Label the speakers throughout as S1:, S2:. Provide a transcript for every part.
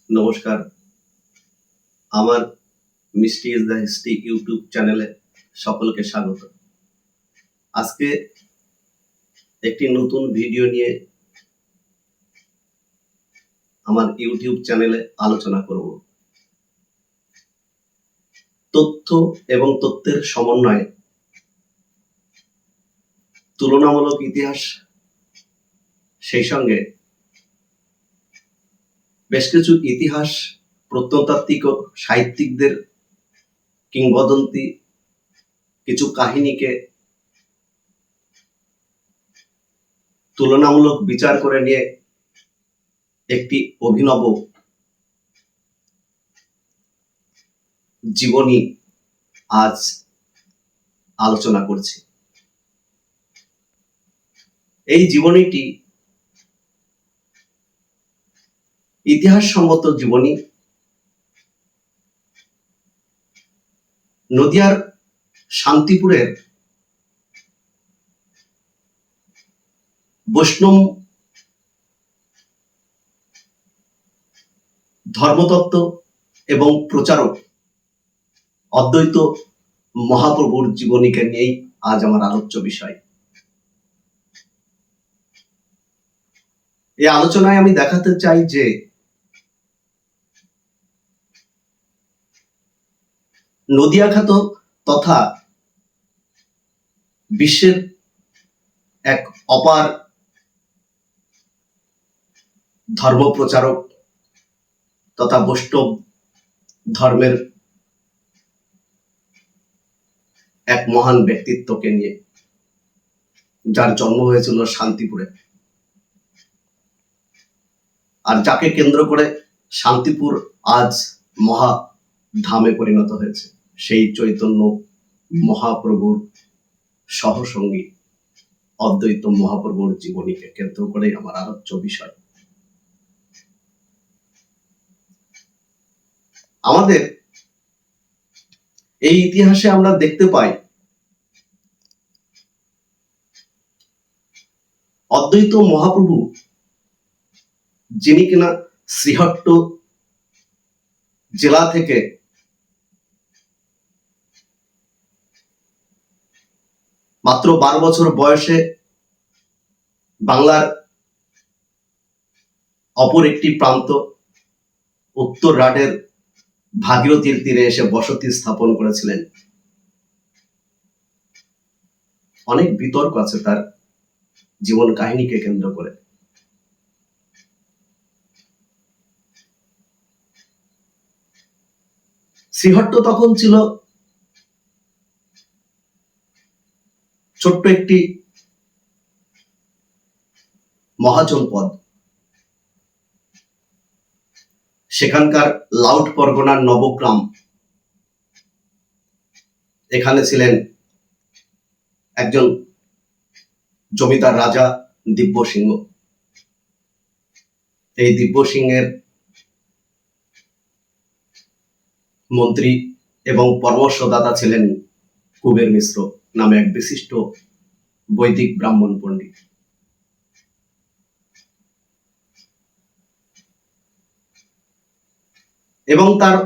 S1: নমস্কার, আমার মিষ্টি ইজ দ্য হিস্ট্রি ইউটিউব চ্যানেলে সকলকে স্বাগত। আজকে একটি নতুন ভিডিও নিয়ে আমার ইউটিউব চ্যানেলে আলোচনা করব। তথ্য এবং তথ্যের সমন্বয়ে তুলনামূলক ইতিহাস, সেই সঙ্গে বেশ কিছু ইতিহাস প্রত্নতাত্ত্বিক ও সাহিত্যিকদের কিংবদন্তি, কিছু কাহিনীকে তুলনামূলক বিচার করে নিয়ে একটি অভিনব জীবনী আজ আলোচনা করছি। এই জীবনীটি ইতিহাসসম্মত জীবনী। নদিয়ার শান্তিপুরের বৈষ্ণব ধর্মতত্ত্ব এবং প্রচারক অদ্বৈত মহাপ্রভুর জীবনীকে নিয়েই আজ আমার আলোচ্য বিষয়। এই আলোচনায় আমি দেখাতে চাই যে নদিয়া খ্যাত তথা বিশ্বের এক অপার ধর্মপ্রচারক তথা বৈষ্ণব ধর্মের এক মহান ব্যক্তিত্বকে নিয়ে, যার জন্ম হয়েছিল শান্তিপুরে, আর যাকে কেন্দ্র করে শান্তিপুর আজ মহা ধামে পরিণত হয়েছে। সেই চৈতন্য মহাপ্রভুর সহসঙ্গী অদ্বৈত মহাপ্রভুর জীবনীকে কেন্দ্র করে আমার আলোচ্য বিষয়। আমাদের এই ইতিহাসে আমরা দেখতে পাই অদ্বৈত মহাপ্রভু, যিনি কিনা শ্রীহট্ট জেলা থেকে মাত্র 12 বছর বয়সে বাংলার অপর একটি প্রান্ত উত্তর রাডের ভাগীরথীর তীরে এসে বসতি স্থাপন করেছিলেন। অনেক বিতর্ক আছে তার জীবন কাহিনীকে কেন্দ্র করে। শ্রীহট্ট তখন ছিল ছোট্ট একটি মহাজনপদ। সেখানকার লাউড পরগনার নবগ্রাম, এখানে ছিলেন একজন জমিদার রাজা দিব্য সিংহ। এই দিব্য সিংহের মন্ত্রী এবং পরামর্শদাতা ছিলেন কুবের মিশ্র নামে এক বিশিষ্ট বৈদিক ব্রাহ্মণ পণ্ডিত। এবং তার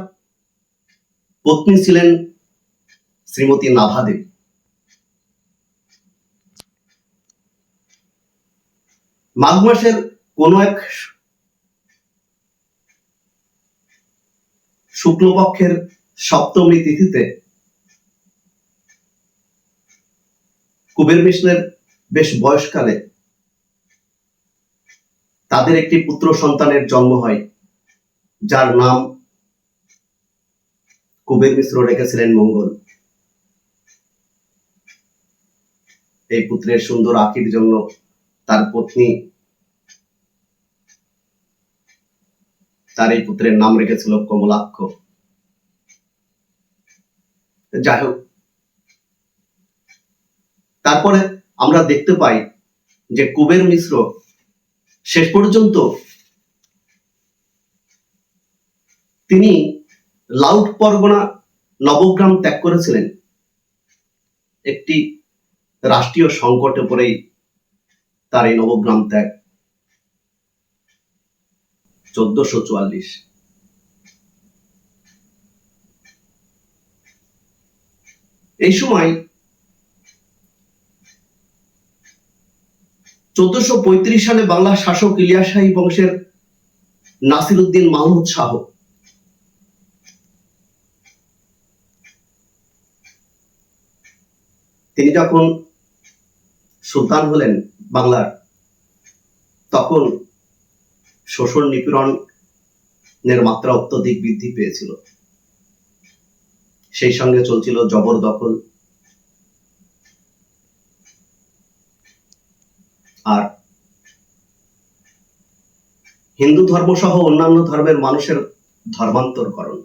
S1: পত্নী ছিলেন শ্রীমতী নাভাদেবী। মাঘ মাসের কোন এক শুক্লপক্ষের সপ্তমী তিথিতে কুবের মিশ্রের বেশ বয়সকালে তাদের একটি পুত্র সন্তানের জন্ম হয়, যার নাম কুবের মিশ্র রেখেছিলেন মঙ্গল। এই পুত্রের সুন্দর আঁখির জন্য তার পত্নী তার এই পুত্রের নাম রেখেছিল কমলাক্ষ। যাই হোক, তারপরে আমরা দেখতে পাই যে কুবের মিশ্র শেষ পর্যন্ত তিনি লাউড পরগনা নবগ্রাম ত্যাগ করেছিলেন। একটি রাষ্ট্রীয় সংকটে পড়েই তার এই নবগ্রাম ত্যাগ 1444। এই সময় 1435 সালে বাংলার শাসক ইলিয়াস শাহী বংশের নাসিরউদ্দিন মাহমুদ শাহ তিনি যখন সুলতান হলেন বাংলার, তখন শোষণ নিপীড়নের মাত্রা অত্যধিক বৃদ্ধি পেয়েছিল। সেই সঙ্গে চলছিল জবরদখল, আর হিন্দু ধর্ম সহ অন্যান্য ধর্মের মানুষের ধর্মান্তরকরণ।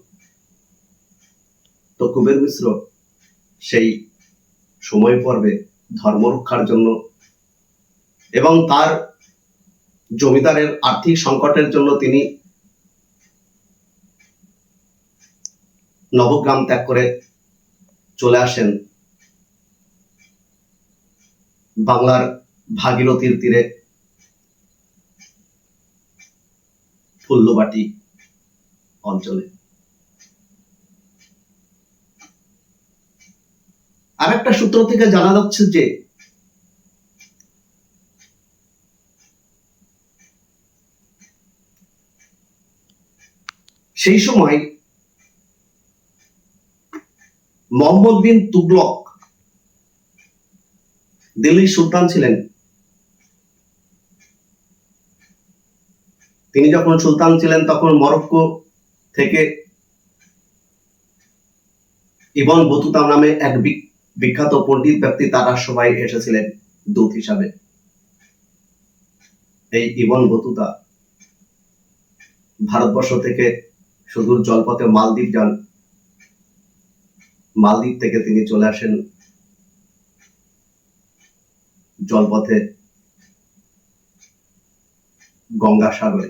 S1: তো কুবের মিশ্র সেই সময় পর্বে ধর্ম রক্ষার জন্য এবং তার জমিদারের আর্থিক সংকটের জন্য তিনি নবগ্রাম ত্যাগ করে চলে আসেন বাংলার ভাগীরথীর তীরে ফুল্লবাটি অঞ্চলে। আর একটা সূত্র থেকে জানা যাচ্ছে যে সেই সময় মোহাম্মদ বিন তুগলক দিল্লির সুলতান ছিলেন। তিনি যখন সুলতান ছিলেন তখন মরক্কো থেকে ইবন বতুতা নামে এক বিখ্যাত পণ্ডিত ব্যক্তি তারা সবাই এসেছিলেন দূত হিসাবে। এই ইবন বতুতা ভারতবর্ষ থেকে সুদূর জলপথে মালদ্বীপ যান। মালদ্বীপ থেকে তিনি চলে আসেন জলপথে গঙ্গাসাগরে।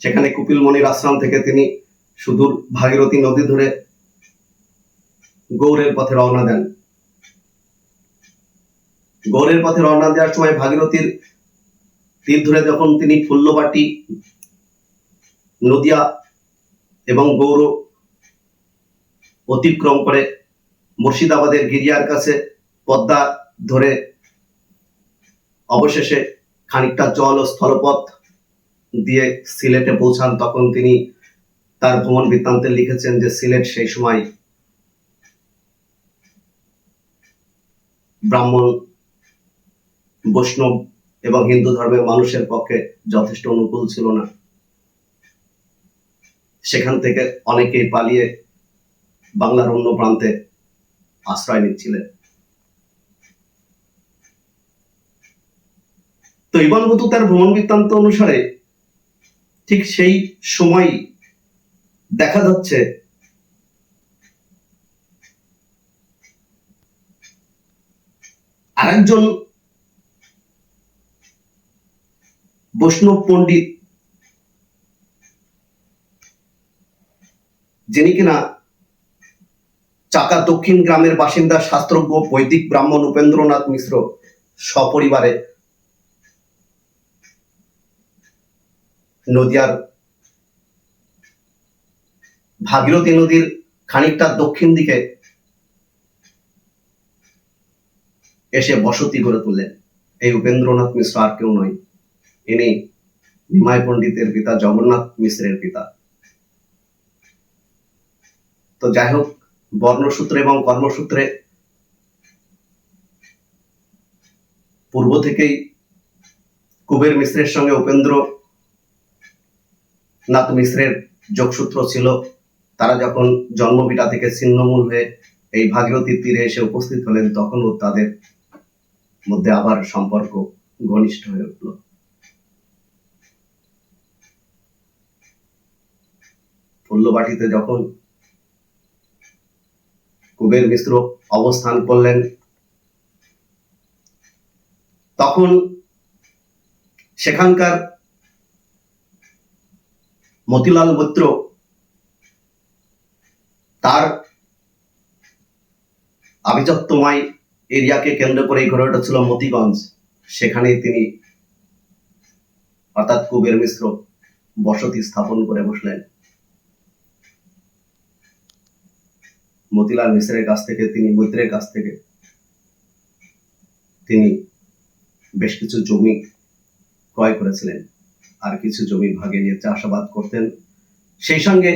S1: সেখানে কুপিলমণির আশ্রম থেকে তিনি সুদূর ভাগীরথী নদী ধরে গৌড়ের পথে রওনা দেন। গৌড়ের পথে রওনা দেওয়ার সময় ভাগীরথীর তীর ধরে যখন তিনি ফুল্লবাটি, নদিয়া এবং গৌড় অতিক্রম করে মুর্শিদাবাদের গিরিয়ার কাছে পদ্মা ধরে অবশেষে খানিকটা জল ও স্থলপথ দিয়ে সিলেটে পৌঁছান, তখন তিনি তার ভ্রমণ বৃত্তান্তে লিখেছেন যে সিলেট সেই সময় ব্রাহ্মণ, বৈষ্ণব এবং হিন্দু ধর্মের মানুষের পক্ষে যথেষ্ট অনুকূল ছিল না। সেখান থেকে অনেকেই পালিয়ে বাংলার অন্য প্রান্তে আশ্রয় নিচ্ছিলেন। তো ইবন বতুতার ভ্রমণ বৃত্তান্ত অনুসারে ঠিক সেই সময় দেখা যাচ্ছে আরেকজন বৈষ্ণব পণ্ডিত, যিনি কিনা চাকা দক্ষিণ গ্রামের বাসিন্দা শাস্ত্রজ্ঞ বৈদিক ব্রাহ্মণ উপেন্দ্রনাথ মিশ্র সপরিবারে নদিয়ার ভাগীরথী নদীর খানিকটা দক্ষিণ দিকে এসে বসতি গড়ে তুললেন। এই উপেন্দ্রনাথ মিশ্র আর কেউ নয়, ইনি নিমাই পণ্ডিতের পিতা, জগন্নাথ মিশ্রের পিতা। তো যাই হোক, বর্ণসূত্রে এবং কর্মসূত্রে পূর্ব থেকেই কুবের মিশ্রের সঙ্গে উপেন্দ্রনাথ মিশ্রের যোগসূত্র ছিল। তারা যখন জন্মভিটা থেকে ছিন্নমূল হয়ে এই ভাগীরথীর তীরে এসে উপস্থিত হলেন, তখনও তাদের মধ্যে আবার সম্পর্ক ঘনিষ্ঠ হয়ে উঠল। ফুল্লবাটিতে যখন কুবের মিশ্র অবস্থান করলেন, তখন সেখানকার মতিলাল মৈত্র তার আভিজাত্যময় এরিয়াকে কেন্দ্র করে গড়ে উঠেছিল মতিগঞ্জ। সেখানেই তিনি অর্থাৎ কুবের মিশ্র বসতি স্থাপন করে বসলেন। মতিলাল মিশ্রের কাছ থেকে, মৈত্রের কাছ থেকে তিনি বেশ কিছু জমি ক্রয় করেছিলেন, আর কিছু জমি ভাগে নিয়ে চাষাবাদ করতেন। সেই সঙ্গে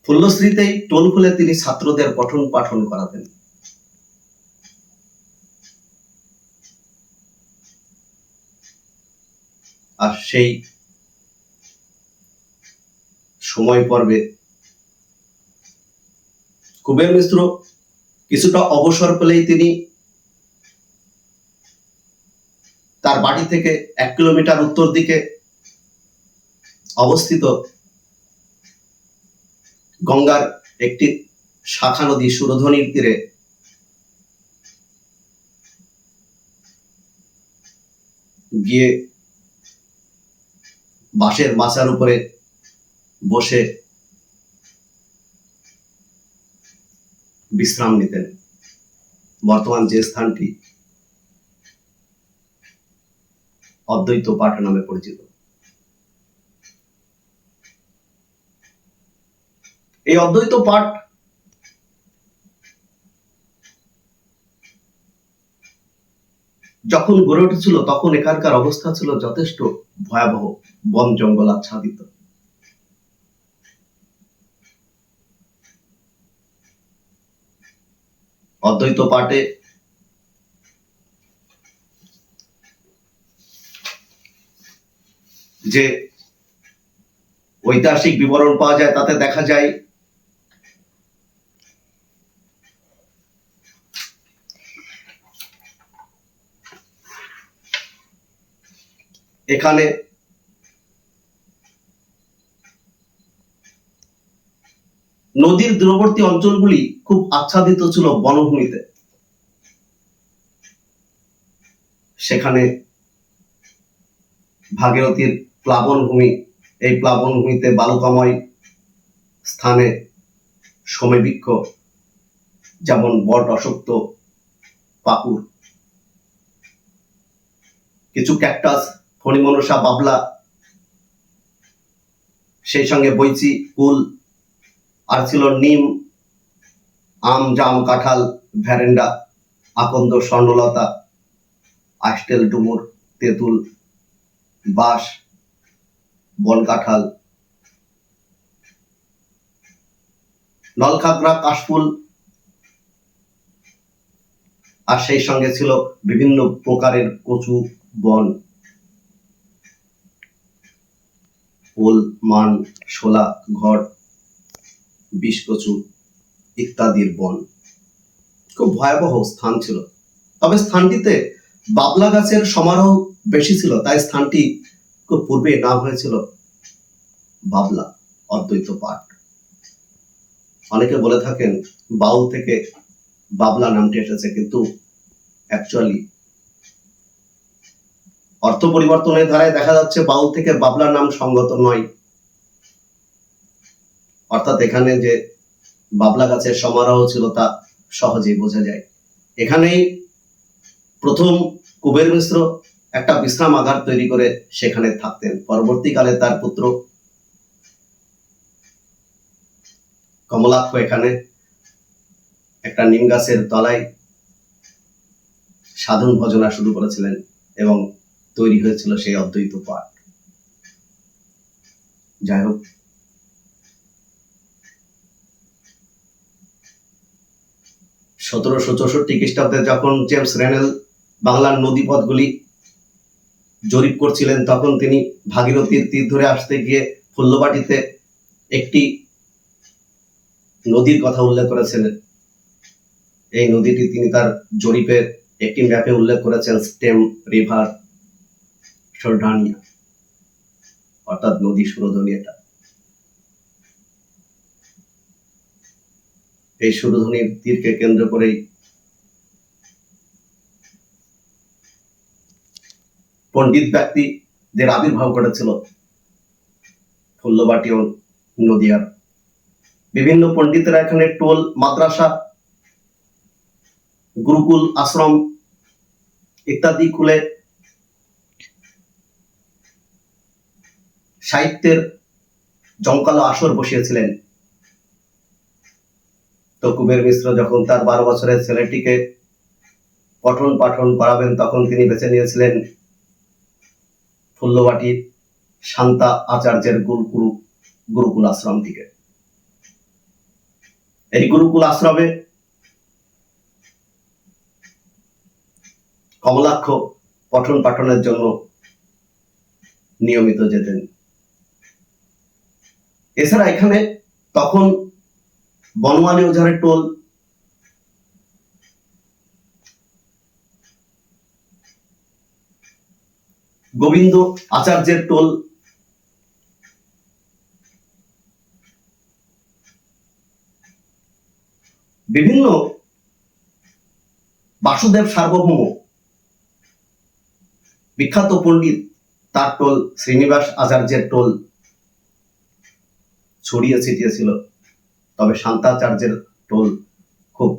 S1: ফুল্লশ্রীতেই টোল খুলে তিনি ছাত্রদের পঠন পাঠন করাতেন। আর সেই সময় পর্বে কুবের মিশ্র কিছুটা অবসর পেলেই তিনি তার বাড়ি থেকে 1 কিলোমিটার উত্তর দিকে অবস্থিত গঙ্গার একটি শাখা নদী সুরধনির তীরে গিয়ে বাঁশের মাচার উপরে বসে বিশ্রাম নিতেন। বর্তমান যে স্থানটি অদ্বৈত পাঠ নামে পরিচিত। এই অদ্বৈত পাঠ যখন গড়ে উঠেছিল তখন এখানকার অবস্থা ছিল যথেষ্ট ভয়াবহ, বন জঙ্গল আচ্ছাদিত। অদ্বৈত পাঠে যে ঐতিহাসিক বিবরণ পাওয়া যায় তাতে দেখা যায় এখানে নদীর দূরবর্তী অঞ্চলগুলি খুব আচ্ছাদিত ছিল বনভূমিতে। সেখানে ভাগীরথীর প্লাবন ভূমি, এই প্লাবন ভূমিতে বালুকাময় স্থানে সমবৃক্ষ যেমন বট, অশক্ত, পাকুর, কিছু ক্যাকটাস, ফণিমনসা, বাবলা, সেই সঙ্গে বৈচি, কুল, আর ছিল নিম, আম, জাম, কাঁঠাল, ভ্যারেন্ডা, আকন্দ, স্বর্ণলতা, আষ্টেল, ডুমুর, তেঁতুল, বাঁশ, বন কাঁঠাল, নলখাগড়া, কাশফুল, আর সেই সঙ্গে ছিল বিভিন্ন প্রকারের কচু বন, ওল, মান, শোলা, ঘট, বিষকচু ইত্যাদির বন। খুব ভয়াবহ স্থান ছিল। তবে স্থানটিতে বাবলা গাছের সমারোহ বেশি ছিল, তাই স্থানটি খুব পূর্বে নাম হয়েছিল বাবলা, অদ্বৈত পাঠ। অনেকে বলে থাকেন বাউল থেকে বাবলা নামটি এসেছে, কিন্তু অ্যাকচুয়ালি অর্থ পরিবর্তনের ধারায় দেখা যাচ্ছে বাউল থেকে বাবলা নাম সঙ্গত নয়। অর্থাৎ এখানে যে বাবলা গাছের সমারোহ ছিল তা সহজেই বোঝা যায়। এখানেই প্রথম কুবের মিশ্র একটা বিশ্রামাগার তৈরি করে সেখানে থাকতেন। পরবর্তীকালে তার পুত্র কমলাক্ষ এখানে একটা নিম গাছের তলায় সাধন ভজনা শুরু করেছিলেন এবং তৈরি হয়েছিল সেই অদ্বৈত পাঠ। যাই হোক, 1764 খ্রিস্টাব্দে যখন জেমস রেনেল বাংলার নদীপথগুলি জরিপ করছিলেন, তখন তিনি ভাগীরথীর তীর ধরে আসতে গিয়ে ফুল্লবাটিতে একটি নদীর কথা উল্লেখ করেছিলেন। এই নদীটি তিনি তার জরিপের একটি ম্যাপে উল্লেখ করেছেন স্টেম রিভার সোল্ডানিয়া, অর্থাৎ নদী সুরধনী। এটা এই সুরধনীর তীরকে কেন্দ্র করেই পণ্ডিত ব্যক্তিদের আবির্ভাব ঘটেছিল ফুল্লবাটি ও নদিয়ার। বিভিন্ন পণ্ডিতেরা এখানে টোল, মাদ্রাসা, গুরুকুল, আশ্রম ইত্যাদি খুলে সাহিত্যের জমকালো আসর বসিয়েছিলেন। তো কুবের মিশ্র যখন তার 12 বছরের ছেলেটিকে পঠন পাঠন করাবেন, তখন তিনি বেছে নিয়েছিলেন ফুল্লবাটির শান্তা আচার্যের গুরুকুল আশ্রমটিকে। এই গুরুকুল আশ্রমে কমলাক্ষ পঠন পাঠনের জন্য নিয়মিত যেতেন। এছাড়া এখানে তখন বনমালী ওঝারের টোল, গোবিন্দ আচার্যের টোল, বিভিন্ন বাসুদেব সার্বভৌম বিখ্যাত পণ্ডিত তার টোল, শ্রীনিবাস আচার্যের টোল ছড়িয়ে ছিটিয়ে ছিল। তবে শান্তাচার্যের টোল খুব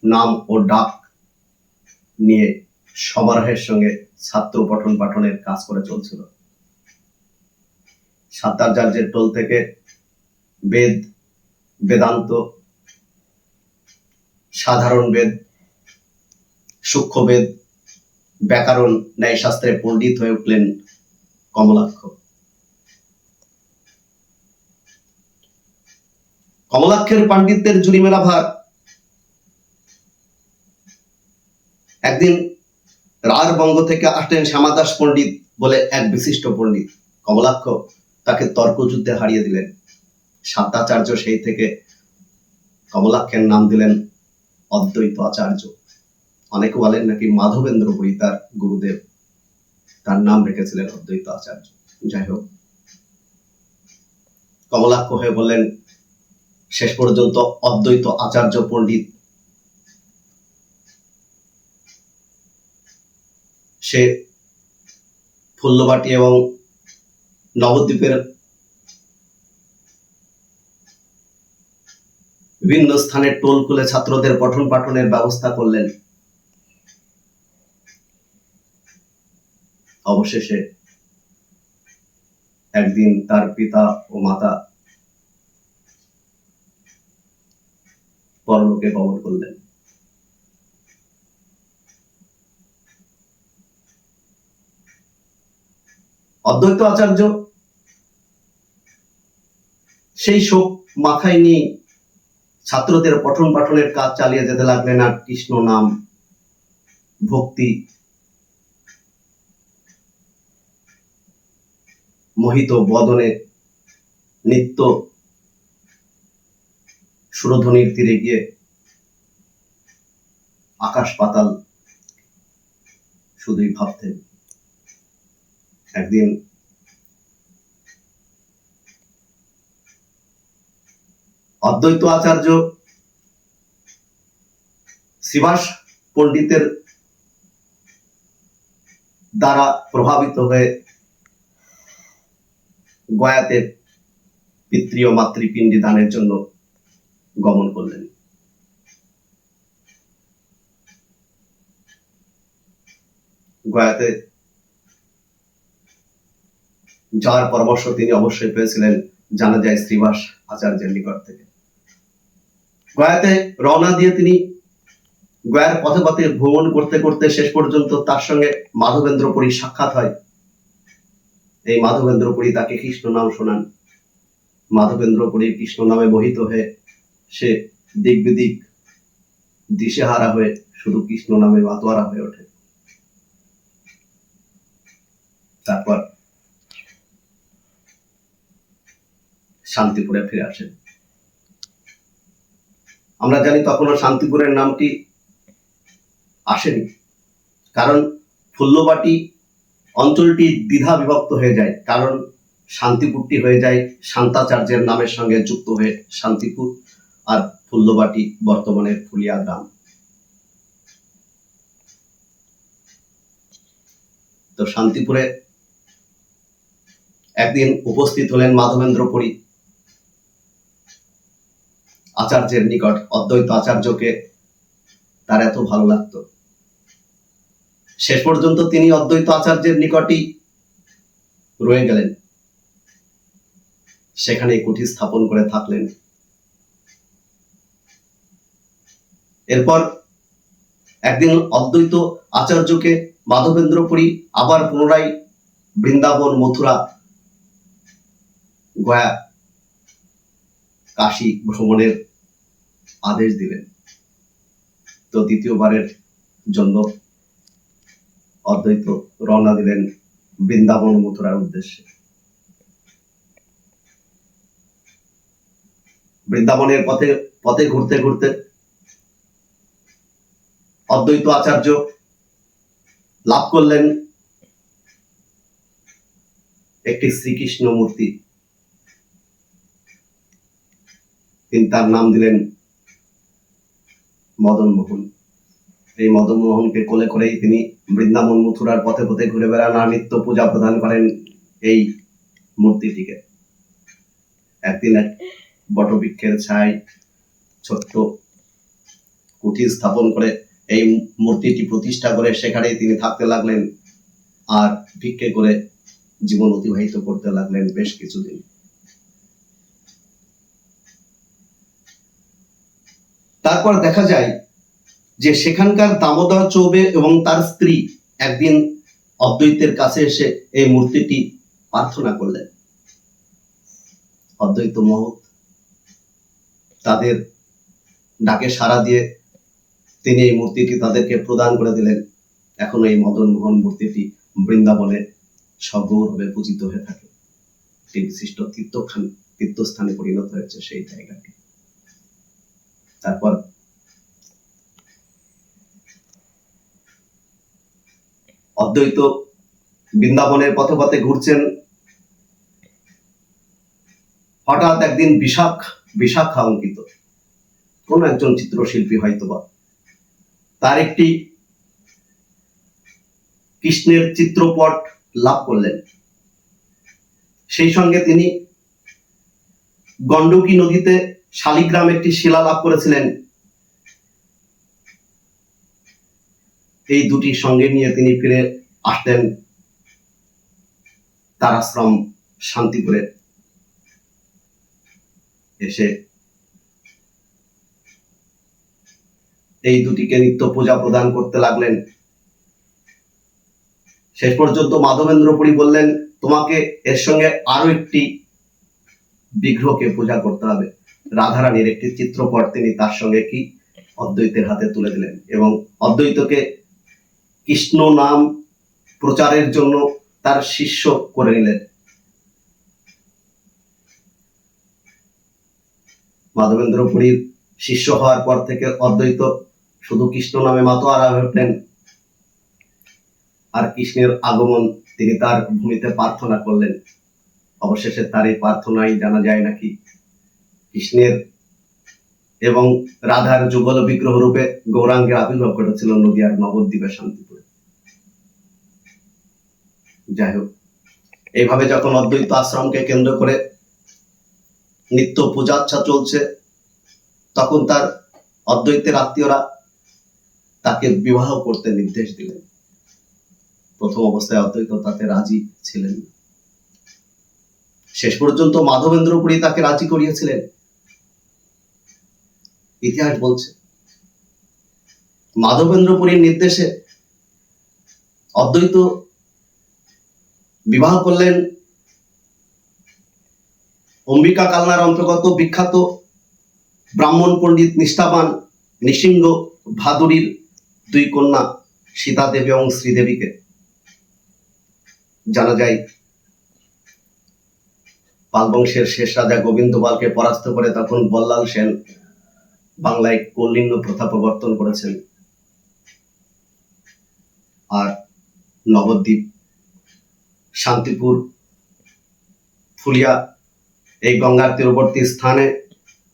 S1: নাম ও ডাক নিয়ে সমারোহের সঙ্গে ছাত্র পঠন পাঠনের কাজ করে চলছিল। শান্তাচার্যের টোল থেকে বেদ, বেদান্ত, সাধারণ বেদ, সূক্ষ্ম বেদ, ব্যাকরণ, ন্যায়শাস্ত্রে পণ্ডিত হয়ে উঠলেন কমলাক্ষ। কমলাক্ষের পাণ্ডিত্যের জুড়ি মেলা ভার একদিন রাঢ় বঙ্গ থেকে আসলেন শ্যামাদাস পণ্ডিত বলে এক বিশিষ্ট পণ্ডিত। কমলাক্ষ তাকে তর্কযুদ্ধে হারিয়ে দিলেন। শান্তাচার্য সেই থেকে কমলাক্ষের নাম দিলেন অদ্বৈত আচার্য। অনেকে বলেন নাকি মাধবেন্দ্র পুরী তার গুরুদেব, তার নাম রেখেছিলেন অদ্বৈত আচার্য। যাই হোক, কমলাক্ষ হয়ে বললেন শেষ পর্যন্ত অদ্বৈত আচার্য পণ্ডিত। সে ফুল্লবাটি এবং নবদ্বীপের বিভিন্ন স্থানে টোল খুলে ছাত্রদের পঠন পাঠনের ব্যবস্থা করলেন। অবশেষে একদিন তার পিতা ও মাতা পরলোকে গমন করলেন। অদ্বৈত আচার্য সেই শোক মাথায় নিয়ে ছাত্রদের পঠন পাঠনের কাজ চালিয়ে যেতে লাগলেন। আর কৃষ্ণ নাম, ভক্তি মোহিত বদনে নিত্য সুরধ্বনির তীরে গিয়ে আকাশ পাতাল শুধুই ভাবতেন। একদিন অদ্বৈত আচার্য শ্রীবাস পণ্ডিতের দ্বারা প্রভাবিত হয়ে গয়াতে পিতৃ ও মাতৃপিণ্ডি দানের জন্য গমন করলেন। গয়াতে যাওয়ার পরামর্শ তিনি অবশ্যই পেয়েছিলেন, জানা যায় শ্রীবাস আচার্যের নিকট থেকে। গয়াতে রওনা দিয়ে তিনি গয়ার পথে পথে ভ্রমণ করতে করতে শেষ পর্যন্ত তার সঙ্গে মাধবেন্দ্র পুরীর সাক্ষাৎ হয়। এই মাধবেন্দ্র পুরী তাকে কৃষ্ণ নাম শোনান। মাধবেন্দ্র পুরীর কৃষ্ণ নামে মোহিত হয়ে সে দিক বিদিক দিশেহারা হয়ে শুধু কৃষ্ণ নামে মাতোয়ারা হয়ে ওঠে। তারপর শান্তিপুরে ফিরে আসেন। আমরা জানি তখনও শান্তিপুরের নামটি আসেনি, কারণ ফুল্লবাটি অঞ্চলটি দ্বিধা বিভক্ত হয়ে যায়। কারণ শান্তিপুরটি হয়ে যায় শান্তাচার্যের নামের সঙ্গে যুক্ত হয়ে শান্তিপুর, আর ফুল্লবাটি বর্তমানের ফুলিয়া গ্রাম। তো শান্তিপুরে একদিন উপস্থিত হলেন মাধবেন্দ্র পুরী আচার্যের নিকট। অদ্বৈত আচার্যকে তার এত ভালো লাগতো, শেষ পর্যন্ত তিনি অদ্বৈত আচার্যের নিকটই রয়ে গেলেন, সেখানে কুঠি স্থাপন করে থাকলেন। এরপর একদিন অদ্বৈত আচার্যকে মাধবেন্দ্র পুরী আবার পুনরায় বৃন্দাবন, মথুরা, গয়া, কাশী ভ্রমণের আদেশ দিলেন। তো দ্বিতীয়বারের জন্য অদ্বৈত রওনা দিলেন বৃন্দাবন, মথুরার উদ্দেশ্যে। বৃন্দাবনের পথে পথে ঘুরতে ঘুরতে অদ্বৈত আচার্য লাভ করলেন একটি শ্রীকৃষ্ণ মূর্তি। তিনি তার নাম দিলেন মদন মোহন। এই মদন মোহনকে কোলে করেই তিনি বৃন্দাবন, মথুরার পথে পথে ঘুরে বেড়ান আর নিত্য পূজা প্রদান করেন এই মূর্তিটিকে। একদিন এক বটবৃক্ষের ছায় ছোট্ট কুঠি স্থাপন করে এই মূর্তিটি প্রতিষ্ঠা করে সেখানেই তিনি থাকতে লাগলেন আর ভিক্ষে করে জীবন অতিবাহিত করতে লাগলেন বেশ কিছুদিন। তারপর দেখা যায় যে সেখানকার দামোদর চৌবে এবং তার স্ত্রী একদিন অদ্বৈতের কাছে এসে এই মূর্তিটি প্রার্থনা করলেন। অদ্বৈত মহৎ তাদের ডাকে সাড়া দিয়ে তিনি এই মূর্তিটি তাদেরকে প্রদান করে দিলেন। এখন এই মদন মোহন মূর্তিটি বৃন্দাবনে সগৌরবে পূজিত হয়ে থাকে। একটি বিশিষ্ট তীর্থস্থানে পরিণত হয়েছে সেই জায়গাটি। তারপর অদ্বৈত বৃন্দাবনের পথে পথে ঘুরছেন। হঠাৎ একদিন বিশাখা অঙ্কিত কোন একজন চিত্রশিল্পী হয়তোবা তার একটি কৃষ্ণের চিত্রপট লাভ করলেন। সেই সঙ্গে তিনি গণ্ডকী নদীতে শালিগ্রাম একটি শিলা লাভ করেছিলেন। এই দুটি সঙ্গে নিয়ে তিনি ফিরে আসতেন তার আশ্রম শান্তিপুরে। এসে এই দুটিকে নিত্য পূজা প্রদান করতে লাগলেন। শেষ পর্যন্ত মাধবেন্দ্র পুরী বললেন, তোমাকে এর সঙ্গে আরো একটি বিগ্রহকে পূজা করতে হবে। রাধারানীর একটি চিত্রপট তিনি তার সঙ্গে কি অদ্বৈতের হাতে তুলে দিলেন এবং অদ্বৈতকে কৃষ্ণ নাম প্রচারের জন্য তার শিষ্য করে নিলেন। মাধবেন্দ্র পুরীর শিষ্য হওয়ার পর থেকে অদ্বৈত শুধু কৃষ্ণ নামে মাতোয়ারা হয়ে উঠলেন। আর কৃষ্ণের আগমন তিনি তার ভূমিতে প্রার্থনা করলেন। অবশেষে তার এই প্রার্থনাই জানা যায় নাকি কৃষ্ণের এবং রাধার যুগল বিগ্রহ রূপে গৌরাঙ্গের আবির্ভাব ঘটেছিল নদিয়ার নবদ্বীপের শান্তিপুরে। যাই হোক, এইভাবে যখন অদ্বৈত আশ্রমকে কেন্দ্র করে নিত্য পূজাচ্ছা চলছে, তখন তার অদ্বৈতের আত্মীয়রা তাকে বিবাহ করতে নির্দেশ দিলেন। প্রথম অবস্থায় অদ্বৈত তাতে রাজি ছিলেন। শেষ পর্যন্ত মাধবেন্দ্র পুরী তাকে রাজি করিয়েছিলেন। ইতিহাস বলছে মাধবেন্দ্র পুরীর নির্দেশে অদ্বৈত বিবাহ করলেন অম্বিকা কালনার অন্তর্গত বিখ্যাত ব্রাহ্মণ পণ্ডিত নিষ্ঠাবান নৃসিংহ ভাদুরীর দুই কন্যা সীতা দেবী এবং শ্রীদেবীকে। জানা যায় পাল বংশের শেষ রাজা গোবিন্দ পালকে পরাস্ত করে তখন বল্লাল সেন বাংলায় কৌলিন্য প্রথা প্রবর্তন করেছেন। আর নবদ্বীপ, শান্তিপুর, ফুলিয়া এই গঙ্গার তীরবর্তী স্থানে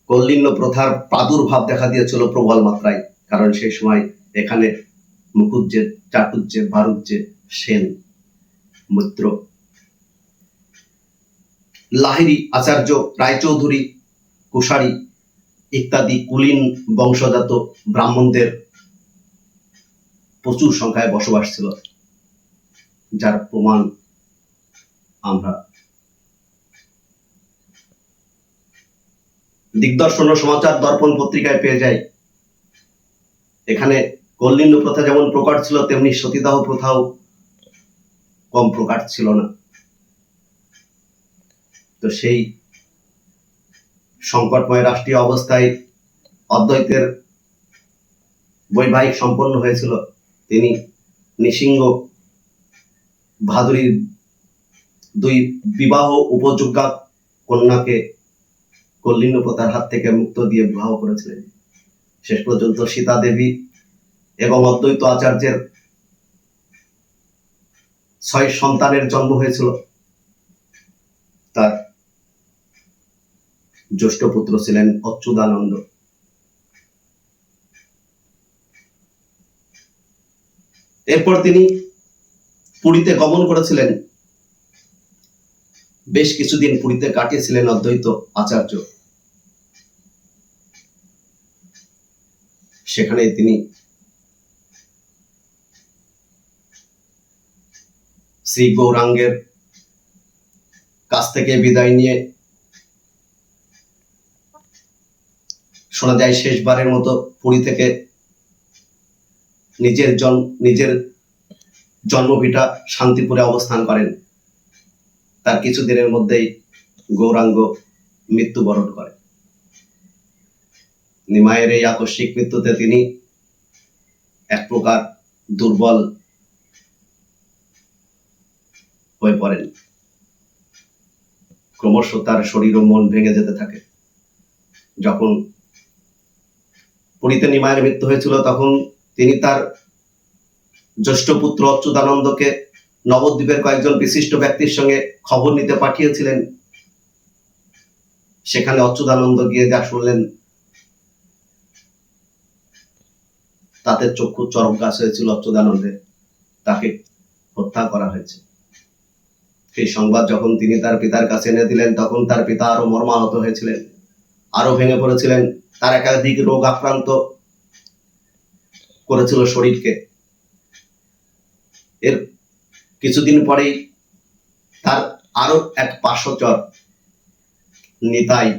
S1: কৌলিন্য প্রথার প্রাদুর্ভাব দেখা দিয়েছিল প্রবল মাত্রায়। কারণ সেই সময় এখানে মুকুজ্জে, চাটুজ্জে, বারুজ্জে, সেন, মৈত্র, লাহিড়ী, আচার্য, রায়চৌধুরী, কুশারী ইত্যাদি কুলীন বংশজাত ব্রাহ্মণদের প্রচুর সংখ্যায় বসবাস ছিল, যার প্রমাণ আমরা দিগদর্শন ও সমাচার দর্পণ পত্রিকায় পেয়ে যাই। এখানে কল্লিন্য প্রথা যেমন প্রকট ছিল, তেমনি সতীদাহ প্রথাও কম প্রকার ছিল না। তো সেই সংকটময় রাষ্ট্রীয় অবস্থায় অদ্বৈতের বৈবাহিক সম্পন্ন হয়েছিল। তিনি নৃসিংহ ভাদুরীর দুই বিবাহ উপযোগ্যা কন্যাকে কল্লিন্য প্রথার হাত থেকে মুক্ত দিয়ে বিবাহ করেছিলেন। শেষ পর্যন্ত সীতা দেবী এবং অদ্বৈত আচার্যের 6 সন্তানের জন্ম হয়েছিল। তার জ্যেষ্ঠ পুত্র ছিলেন অচ্যুতানন্দ। এরপর তিনি পুরীতে গমন করেছিলেন। বেশ কিছুদিন পুরীতে কাটিয়েছিলেন অদ্বৈত আচার্য। সেখানে তিনি শ্রী গৌরাঙ্গের কাছ থেকে বিদায় নিয়ে শোনা যায় শেষবারের মতো পুরী থেকে নিজের জন্মভিটা শান্তিপুরে অবস্থান করেন। তার কিছুদিনের মধ্যেই গৌরাঙ্গ মৃত্যুবরণ করে। নিমাইয়ের এই আকস্মিক মৃত্যুতে তিনি এক প্রকার দুর্বল হয়ে পড়েন। ক্রমশ তার শরীর ও মন ভেঙে যেতে থাকে। যখন পুরীতে নিমাইয়ের মৃত্যু হয়েছিল, তখন তিনি তার জ্যেষ্ঠ পুত্র অচ্যুতানন্দকে নবদ্বীপের কয়েকজন বিশিষ্ট ব্যক্তির সঙ্গে খবর নিতে পাঠিয়েছিলেন। সেখানে অচ্যুতানন্দ গিয়ে যা শুনলেন তাতে চক্ষু চরক গাছ হয়েছিল অচ্যুতানন্দের। তাকে হত্যা করা হয়েছে। সেই সংবাদ যখন তিনি তার পিতার কাছে এনে দিলেন, তখন তার পিতা আরো মর্মাহত হয়েছিলেন, আরো ভেঙে পড়েছিলেন। তার একাধিক রোগ আক্রান্ত করেছিল শরীরকে। এর কিছুদিন পরেই তার আরো এক পার্শ্বচর নিতাই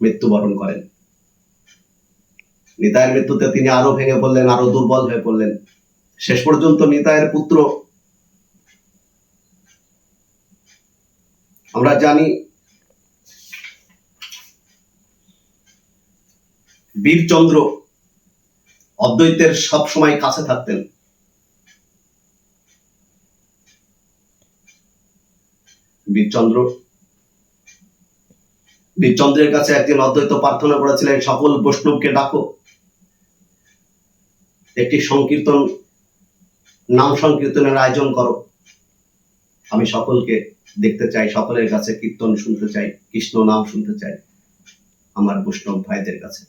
S1: মৃত্যুবরণ করেন। নিতাইয়ের মৃত্যুতে তিনি আরো ভেঙে পড়লেন, আরো দুর্বল হয়ে পড়লেন। শেষ পর্যন্ত নিতাইয়ের পুত্র, আমরা জানি বীরচন্দ্র অদ্বৈতের সব সময় কাছে থাকতেন। বীরচন্দ্রের কাছে একদিন অদ্বৈত প্রার্থনা করেছিলেন, সকল বৈষ্ণবকে ডাকো, একটি সংকীর্তন, নাম সংকীর্তনের আয়োজন করো। আমি সকলকে দেখতে চাই, সকলের কাছে কীর্তন শুনতে চাই, কৃষ্ণ নাম শুনতে চাই আমার বৈষ্ণব ভাইদের কাছে।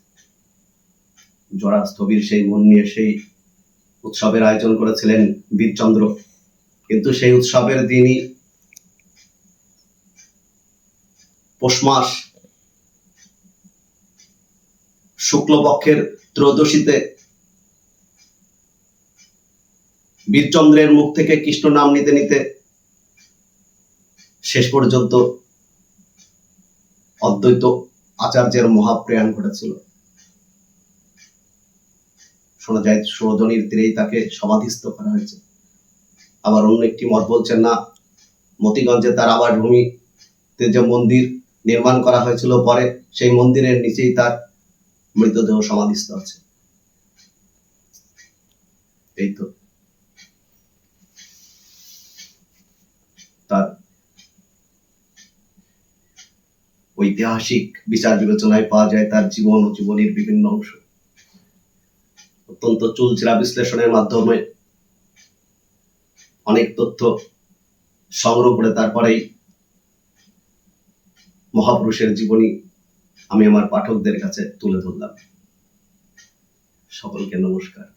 S1: জরা স্থবির সেই মন নিয়ে সেই উৎসবের আয়োজন করেছিলেন বীরচন্দ্র। কিন্তু সেই উৎসবের দিনই পৌষ মাস শুক্লপক্ষের ত্রয়োদশীতে বীরচন্দ্রের মুখ থেকে কৃষ্ণ নাম নিতে নিতে শেষ পর্যন্ত অদ্বৈত আচার্যের মহাপ্রয়াণ ঘটেছিল। শোনা যায় সুরধনির তীরেই তাকে সমাধিস্থ করা হয়েছে। আবার অন্য একটি মত বলছেন না, মতিগঞ্জে তার আবাসভূমিতে যে মন্দির নির্মাণ করা হয়েছিল পরে, সেই মন্দিরের নিচেই তার মৃতদেহ সমাধিস্থ আছে। এই তো তার ঐতিহাসিক বিচার বিবেচনায় পাওয়া যায় তার জীবন ও জীবনের বিভিন্ন অংশ। অত্যন্ত চুলচেরা বিশ্লেষণের মাধ্যমে অনেক তথ্য সংগ্রহ করে তারপরেই মহাপুরুষের জীবনী আমি আমার পাঠকদের কাছে তুলে ধরলাম। সকলকে নমস্কার।